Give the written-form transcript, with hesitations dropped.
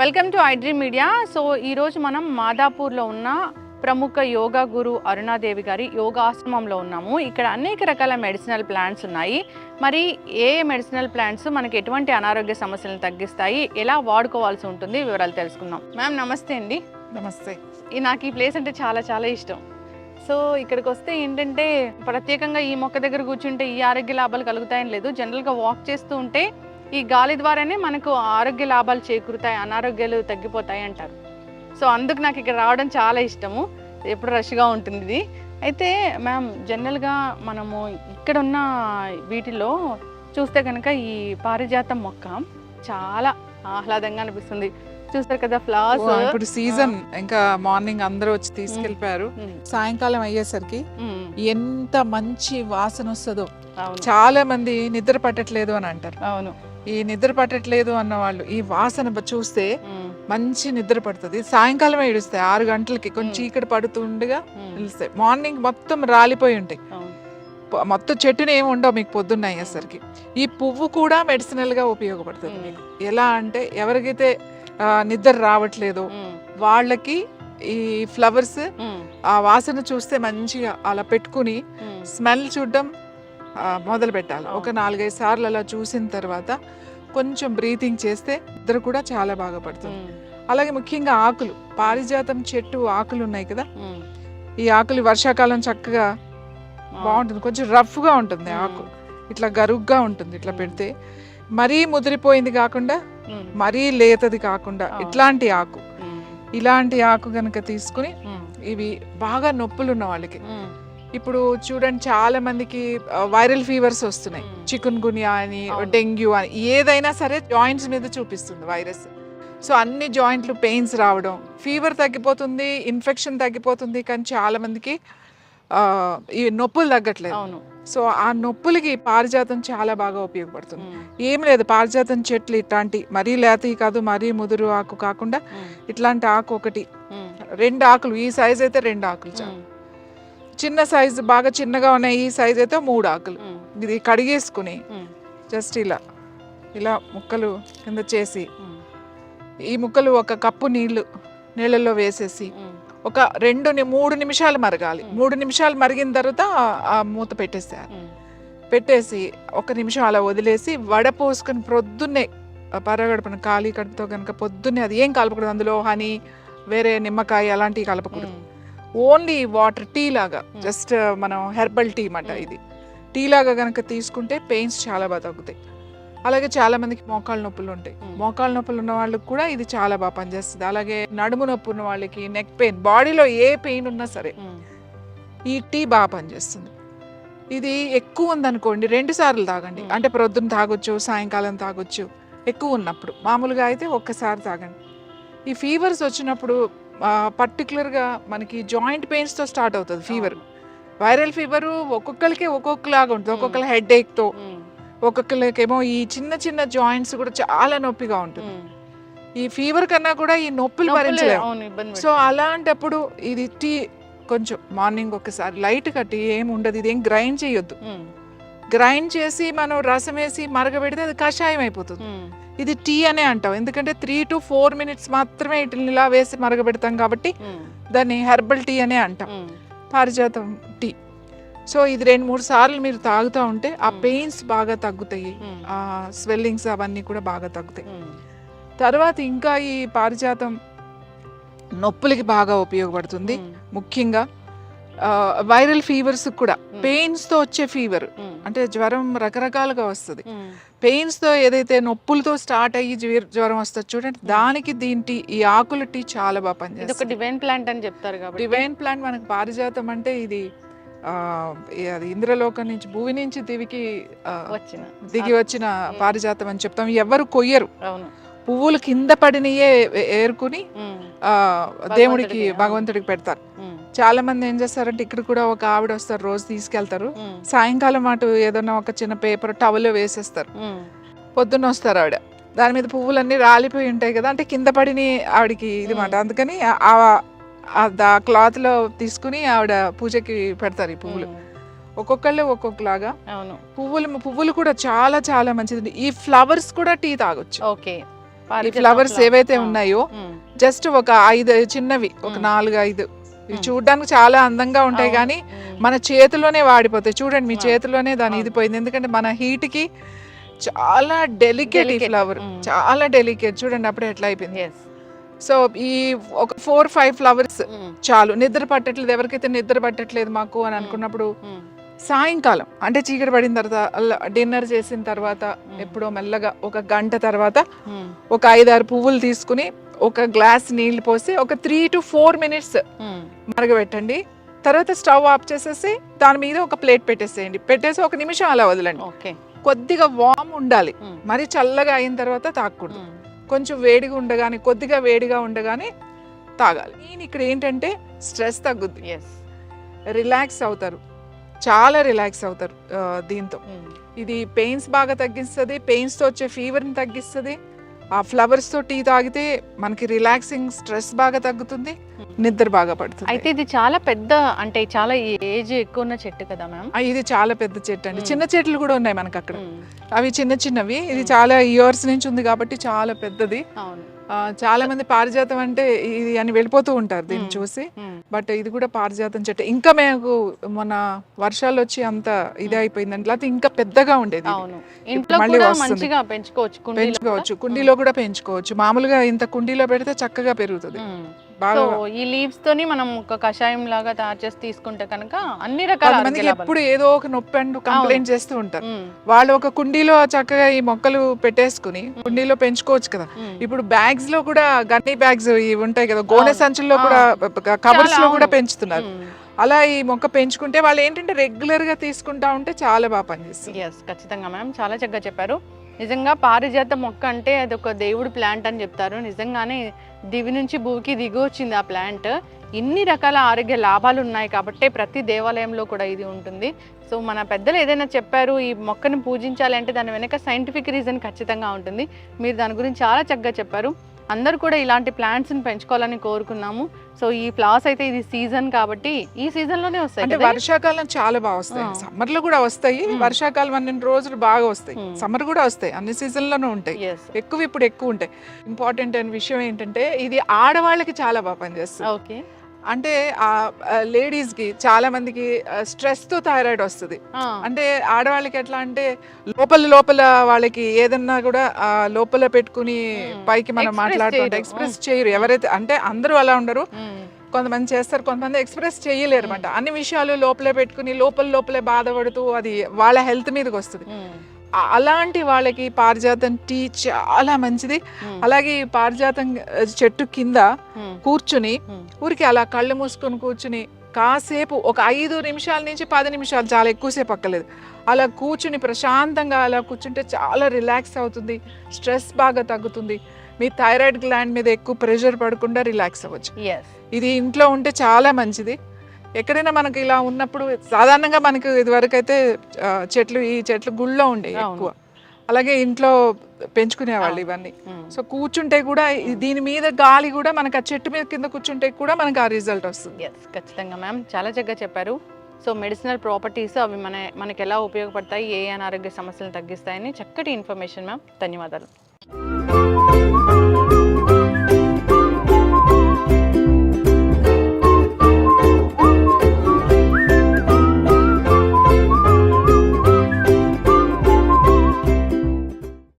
Welcome to iDream media. So ఈరోజు మనం మాదాపూర్లో ఉన్న ప్రముఖ యోగా గురు అరుణాదేవి గారి యోగా ఆశ్రమంలో ఉన్నాము. ఇక్కడ అనేక రకాల మెడిసినల్ ప్లాంట్స్ ఉన్నాయి. మరి ఏ మెడిసినల్ ప్లాంట్స్ మనకి ఎటువంటి అనారోగ్య సమస్యలను తగ్గిస్తాయి, ఎలా వాడుకోవాల్సి ఉంటుంది, వివరాలు తెలుసుకుందాం. మ్యామ్ నమస్తే అండి. నమస్తే. నాకు ఈ ప్లేస్ అంటే చాలా చాలా ఇష్టం. సో ఇక్కడికి వస్తే ఏంటంటే ప్రత్యేకంగా ఈ మొక్క దగ్గర కూర్చుంటే ఈ ఆరోగ్య లాభాలు కలుగుతాయని లేదు. జనరల్గా వాక్ చేస్తూ ఉంటే ఈ గాలి ద్వారానే మనకు ఆరోగ్య లాభాలు చేకూరుతాయి, అనారోగ్యాలు తగ్గిపోతాయి అంటారు. సో అందుకు నాకు ఇక్కడ రావడం చాలా ఇష్టము. ఎప్పుడు రష్గా ఉంటుంది ఇది. అయితే మ్యామ్ జనరల్గా మనము ఇక్కడ ఉన్న వీటిలో చూస్తే కనుక ఈ పారిజాతం మొక్క చాలా ఆహ్లాదంగా అనిపిస్తుంది. చూస్తారు కదా ఫ్లవర్స్. ఇప్పుడు సీజన్ ఇంకా మార్నింగ్ అందరూ వచ్చి తీసుకెళ్లిపోయారు. సాయంకాలం అయ్యేసరికి ఎంత మంచి వాసన వస్తుందో. చాలా మంది నిద్ర పట్టట్లేదు అని అంటారు. అవును, ఈ నిద్ర పట్టట్లేదు అన్న వాళ్ళు ఈ వాసన చూస్తే మంచి నిద్ర పడుతుంది. సాయంకాలం ఏడుస్తాయి 6 గంటలకి, కొంచెం చీకటి పడుతుండగా నిలుస్తాయి. మార్నింగ్ మొత్తం రాలిపోయి ఉంటాయి, మొత్తం చెట్టుని ఏమి ఉండవు మీకు పొద్దున్న అయ్యేసరికి. ఈ పువ్వు కూడా మెడిసినల్ గా ఉపయోగపడుతుంది మీకు. ఎలా అంటే ఎవరికైతే నిద్ర రావట్లేదు వాళ్ళకి ఈ ఫ్లవర్స్ ఆ వాసన చూస్తే మంచిగా అలా పెట్టుకుని స్మెల్ చూడడం మొదలు పెట్టాలి. ఒక 4-5 సార్లు అలా చూసిన తర్వాత కొంచెం బ్రీతింగ్ చేస్తే నిద్ర కూడా చాలా బాగా పడుతుంది. అలాగే ముఖ్యంగా ఆకులు, పారిజాతం చెట్టు ఆకులు ఉన్నాయి కదా, ఈ ఆకులు వర్షాకాలం చక్కగా బాగుంటుంది. కొంచెం రఫ్ గా ఉంటుంది ఆకు, ఇట్లా గరుగ్గా ఉంటుంది. ఇట్లా పెడితే మరీ ముదిరిపోయింది కాకుండా మరీ లేతది కాకుండా ఇలాంటి ఆకు కనుక తీసుకుని, ఇవి బాగా నొప్పులు ఉన్న వాళ్ళకి, ఇప్పుడు చూడండి చాలా మందికి వైరల్ ఫీవర్స్ వస్తున్నాయి. చికున్ గున్యా అని, డెంగ్యూ అని, ఏదైనా సరే జాయింట్స్ మీద చూపిస్తుంది వైరస్. సో అన్ని జాయింట్లు పెయిన్స్ రావడం, ఫీవర్ తగ్గిపోతుంది, ఇన్ఫెక్షన్ తగ్గిపోతుంది, కానీ చాలా మందికి ఈ నొప్పులు తగ్గట్లేదు. సో ఆ నొప్పులకి పారిజాతం చాలా బాగా ఉపయోగపడుతుంది. ఏం లేదు, పారిజాతం చెట్లు ఇట్లాంటి మరీ లేతవి కాదు, మరీ ముదురు ఆకు కాకుండా ఇట్లాంటి ఆకు ఒకటి, 2 ఆకులు, ఈ సైజ్ అయితే 2 ఆకులు చాలు. చిన్న సైజు బాగా చిన్నగా ఉన్నాయి ఈ సైజ్ అయితే 3 ఆకులు. ఇది కడిగేసుకుని జస్ట్ ఇలా ముక్కలు కింద చేసి, ఈ ముక్కలు 1 కప్పు నీళ్ళల్లో వేసేసి ఒక 2-3 నిమిషాలు మరగాలి. 3 నిమిషాలు మరిగిన తర్వాత ఆ మూత పెట్టేసి 1 నిమిషం అలా వదిలేసి వడపోసుకొని ప్రొద్దున్నే పరగడుపున ఖాళీ కడుపుతో కనుక పొద్దున్నే, అది ఏం కలపకూడదు అందులో, హనీ వేరే నిమ్మకాయ అలాంటివి కలపకూడదు. ఓన్లీ వాటర్, టీ లాగా, జస్ట్ మనం హెర్బల్ టీ అన్నమాట. ఇది టీ లాగా కనుక తీసుకుంటే పెయిన్స్ చాలా బాగా తగ్గుతాయి. అలాగే చాలా మందికి మోకాళ్ళ నొప్పులు ఉంటాయి. మోకాళ్ళ నొప్పులు ఉన్న వాళ్ళకి కూడా ఇది చాలా బాగా పనిచేస్తుంది. అలాగే నడుము నొప్పి ఉన్న వాళ్ళకి, నెక్ పెయిన్, బాడీలో ఏ పెయిన్ ఉన్నా సరే ఈ టీ బాగా పనిచేస్తుంది. ఇది ఎక్కువ ఉందనుకోండి 2 సార్లు తాగండి. అంటే ప్రొద్దున తాగొచ్చు, సాయంకాలం తాగొచ్చు. ఎక్కువ ఉన్నప్పుడు, మామూలుగా అయితే 1 సారి తాగండి. ఈ ఫీవర్స్ వచ్చినప్పుడు పర్టికులర్గా మనకి జాయింట్ పెయిన్స్తో స్టార్ట్ అవుతుంది ఫీవర్. వైరల్ ఫీవర్ ఒక్కొక్కరికి ఒక్కొక్కలాగా ఉంటుంది. ఒక్కొక్కరు హెడ్ ఏక్తో, ఒక్కొక్కరికేమో ఈ చిన్న జాయింట్స్ కూడా చాలా నొప్పిగా ఉంటుంది. ఈ ఫీవర్ కన్నా కూడా ఈ నొప్పులు భరించలేము. సో అలాంటప్పుడు ఇది టీ కొంచెం మార్నింగ్ ఒకసారి లైట్గా, టీ ఏమి ఉండదు, ఇది ఏం గ్రైండ్ చేయొద్దు. గ్రైండ్ చేసి మనం రసం వేసి మరగబెడితే అది కషాయం అయిపోతుంది. ఇది టీ అనే అంటాం, ఎందుకంటే 3 to 4 minutes మాత్రమే ఇట్లా ఇలా వేసి మరగబెడతాం కాబట్టి దాన్ని హెర్బల్ టీ అనే అంటాం, పారిజాతం టీ. సో ఇది 2-3 సార్లు మీరు తాగుతూ ఉంటే ఆ పెయిన్స్ బాగా తగ్గుతాయి, ఆ స్వెల్లింగ్స్ అవన్నీ కూడా బాగా తగ్గుతాయి. తర్వాత ఇంకా ఈ పారిజాతం నొప్పులకి బాగా ఉపయోగపడుతుంది. ముఖ్యంగా వైరల్ ఫీవర్స్ కూడా, పెయిన్స్ తో వచ్చే ఫీవర్ అంటే జ్వరం రకరకాలుగా వస్తుంది. పెయిన్స్ తో ఏదైతే నొప్పులతో స్టార్ట్ అయ్యి జ్వరం వస్తుంది చూడండి, దానికి ఈ ఆకుల టీ చాలా బాగా పనిచేస్తుంది. ఇది ఒక డివైన్ ప్లాంట్ అని చెప్తారు కాబట్టి. డివైన్ ప్లాంట్ మనకు పారిజాతం అంటే ఇది అది ఇంద్రలోకం నుంచి, భూమి నుంచి దిగి వచ్చిన పారిజాతం అని చెప్తాం. ఎవరు కొయ్యరు, పువ్వులు కింద పడినయే ఏరుకుని దేవుడికి, భగవంతుడికి పెడతారు. చాలా మంది ఏం చేస్తారంటే, ఇక్కడ కూడా ఒక ఆవిడ వస్తారు, రోజు తీసుకెళ్తారు. సాయంకాలం అటు ఏదన్నా ఒక చిన్న పేపర్ టవల్ వేసేస్తారు. పొద్దున్న వస్తారు ఆవిడ, దాని మీద పువ్వులన్నీ రాలిపోయి ఉంటాయి కదా, అంటే కింద పడిన ఆవిడకి ఇది మాట. అందుకని ఆ క్లాత్ తీసుకుని ఆవిడ పూజకి పెడతారు ఈ పువ్వులు. ఒక్కొక్కళ్ళు ఒక్కొక్కలాగా. అవును. పువ్వులు కూడా చాలా చాలా మంచిది. ఈ ఫ్లవర్స్ కూడా టీ తాగొచ్చు. ఓకే. ఈ ఫ్లవర్స్ ఏవైతే ఉన్నాయో జస్ట్ ఒక 5 చిన్నవి, ఒక 4-5 ఇవి చూడడానికి చాలా అందంగా ఉంటాయి కానీ మన చేతిలోనే వాడిపోతాయి. చూడండి మీ చేతిలోనే దాని ఇది పోయింది, ఎందుకంటే మన హీట్ కి చాలా డెలికేట్ ఈ ఫ్లవర్, చాలా డెలికేట్. చూడండి అప్పుడే ఎట్లా అయిపోయింది. సో ఈ ఒక 4-5 ఫ్లవర్స్ చాలు. నిద్ర పట్టట్లేదు, ఎవరికైతే నిద్ర పట్టట్లేదు మాకు అని అనుకున్నప్పుడు సాయంకాలం అంటే చీకటి పడిన తర్వాత డిన్నర్ చేసిన తర్వాత ఎప్పుడో మెల్లగా ఒక గంట తర్వాత ఒక 5-6 పువ్వులు తీసుకుని ఒక గ్లాస్ నీళ్లు పోసి ఒక 3 to 4 minutes మరగబెట్టండి. తర్వాత స్టవ్ ఆఫ్ చేసేసి దాని మీద ఒక ప్లేట్ పెట్టేసేయండి. పెట్టేసి 1 నిమిషం అలా వదలండి. కొద్దిగా వామ్ ఉండాలి, మరి చల్లగా అయిన తర్వాత తాగకూడదు. కొంచెం వేడిగా ఉండగానే, కొద్దిగా వేడిగా ఉండగానే తాగాలి. నేను ఇక్కడ ఏంటంటే స్ట్రెస్ తగ్గుద్ది, రిలాక్స్ అవుతారు, చాలా రిలాక్స్ అవుతారు దీంతో. ఇది పెయిన్స్ బాగా తగ్గిస్తుంది, పెయిన్స్తో వచ్చే ఫీవర్ని తగ్గిస్తుంది. ఆ ఫ్లవర్స్తో టీ తాగితే మనకి రిలాక్సింగ్, స్ట్రెస్ బాగా తగ్గుతుంది, నిద్ర బాగా పడుతుంది. అయితే ఇది చాలా పెద్ద, అంటే చాలా ఏజ్ ఎక్కువ ఉన్న చెట్టు కదా మ్యామ్? ఇది చాలా పెద్ద చెట్టు అండి. చిన్న చెట్లు కూడా ఉన్నాయి మనకు అక్కడ, అవి చిన్న చిన్నవి. ఇది చాలా ఇయర్స్ నుంచి ఉంది కాబట్టి చాలా పెద్దది. చాలా మంది పారిజాతం అంటే ఇది అని వెళ్ళిపోతూ ఉంటారు దీన్ని చూసి, బట్ ఇది కూడా పారిజాతం చెట్టు. ఇంకా మేము మొన్న వర్షాలు వచ్చి అంత ఇది అయిపోయిందండి, లేకపోతే ఇంకా పెద్దగా ఉండేది. మళ్ళీ పెంచుకోవచ్చు, కుండీలో కూడా పెంచుకోవచ్చు. మామూలుగా ఇంత కుండీలో పెడితే చక్కగా పెరుగుతుంది. ఈ లీవ్స్ తోని మనం ఒక కషాయం లాగా తయారు చేసి తీసుకుంటే కనుక అన్ని రకాల మందికి ఎప్పుడు ఏదో ఒక నొప్పి అంటూ కంప్లైంట్ చేస్తూ ఉంటారు. వాళ్ళు ఒక కుండీలో చక్కగా ఈ మొక్కలు పెట్టేసుకుని కుండీలో పెంచుకోవచ్చు కదా. ఇప్పుడు బ్యాగ్స్ లో కూడా గన్నీ బ్యాగ్స్ ఇవి ఉంటాయి కదా, గోనె సంచుల్లో కూడా, కవర్స్ లో కూడా పెంచుతున్నారు. అలా ఈ మొక్క పెంచుకుంటే వాళ్ళు ఏంటంటే రెగ్యులర్ గా తీసుకుంటా ఉంటే చాలా బాగా పనిచేస్తుంది. ఖచ్చితంగా మ్యామ్, చాలా చక్కగా చెప్పారు. నిజంగా పారిజాత మొక్క అంటే అది ఒక దేవుడి ప్లాంట్ అని చెప్తారు. నిజంగానే దివి నుంచి భూమికి దిగి వచ్చింది ఆ ప్లాంట్. ఇన్ని రకాల ఆరోగ్య లాభాలు ఉన్నాయి కాబట్టి ప్రతి దేవాలయంలో కూడా ఇది ఉంటుంది. సో మన పెద్దలు ఏదైనా చెప్పారు ఈ మొక్కను పూజించాలి అంటే దాని వెనక సైంటిఫిక్ రీజన్ ఖచ్చితంగా ఉంటుంది. మీరు దాని గురించి చాలా చక్కగా చెప్పారు. అందరూ కూడా ఇలాంటి ప్లాంట్స్ని పెంచుకోవాలని కోరుకున్నాము. సో ఈ ఫ్లవర్స్ అయితే ఇది సీజన్ కాబట్టి ఈ సీజన్ లోనే వస్తాయి. అంటే వర్షాకాలం చాలా బాగా వస్తాయి, సమ్మర్ లో కూడా వస్తాయి. వర్షాకాలం 12 రోజులు బాగా వస్తాయి, సమ్మర్ కూడా వస్తాయి, అన్ని సీజన్ లోనూ ఉంటాయి. ఇప్పుడు ఎక్కువ ఉంటాయి. ఇంపార్టెంట్ అయిన విషయం ఏంటంటే ఇది ఆడవాళ్ళకి చాలా బాగా పనిచేస్తుంది. అంటే ఆ లేడీస్ కి చాలా మందికి స్ట్రెస్ తో థైరాయిడ్ వస్తుంది. అంటే ఆడవాళ్ళకి ఎట్లా అంటే లోపల వాళ్ళకి ఏదన్నా కూడా లోపల పెట్టుకుని పైకి మనం మాట్లాడుతుంటే ఎక్స్ప్రెస్ చేయరు. ఎవరైతే అంటే అందరూ అలా ఉండరు, కొంతమంది చేస్తారు, కొంతమంది ఎక్స్ప్రెస్ చేయలేరు అనమాట. అన్ని విషయాలు లోపలే పెట్టుకుని లోపలే బాధపడుతూ అది వాళ్ళ హెల్త్ మీదకి వస్తుంది. అలాంటి వాళ్ళకి పారిజాతం టీ చాలా మంచిది. అలాగే పారిజాతం చెట్టు కింద కూర్చుని ఊరికి అలా కళ్ళు మూసుకొని కూర్చుని కాసేపు ఒక 5 నిమిషాల నుంచి 10 నిమిషాలు, చాలా ఎక్కువసేపు అక్కర్లేదు, అలా కూర్చుని ప్రశాంతంగా అలా కూర్చుంటే చాలా రిలాక్స్ అవుతుంది, స్ట్రెస్ బాగా తగ్గుతుంది. మీ థైరాయిడ్ గ్లాండ్ మీద ఎక్కువ ప్రెషర్ పడకుండా రిలాక్స్ అవ్వచ్చు. ఇది ఇంట్లో ఉంటే చాలా మంచిది. ఎక్కడైనా మనకి ఇలా ఉన్నప్పుడు సాధారణంగా మనకు ఇదివరకు అయితే ఈ చెట్లు గుళ్ళో ఉండే ఎక్కువ, అలాగే ఇంట్లో పెంచుకునేవాళ్ళు ఇవన్నీ. సో కూర్చుంటే కూడా దీని మీద గాలి కూడా మనకి ఆ చెట్టు మీద కింద కూర్చుంటే కూడా మనకి ఆ రిజల్ట్ వస్తుంది. ఖచ్చితంగా మ్యామ్, చాలా చక్కగా చెప్పారు. సో మెడిసినల్ ప్రాపర్టీస్ అవి మనకి ఎలా ఉపయోగపడతాయి, ఏ అనారోగ్య సమస్యలను తగ్గిస్తాయని చక్కటి ఇన్ఫర్మేషన్ మ్యామ్. ధన్యవాదాలు.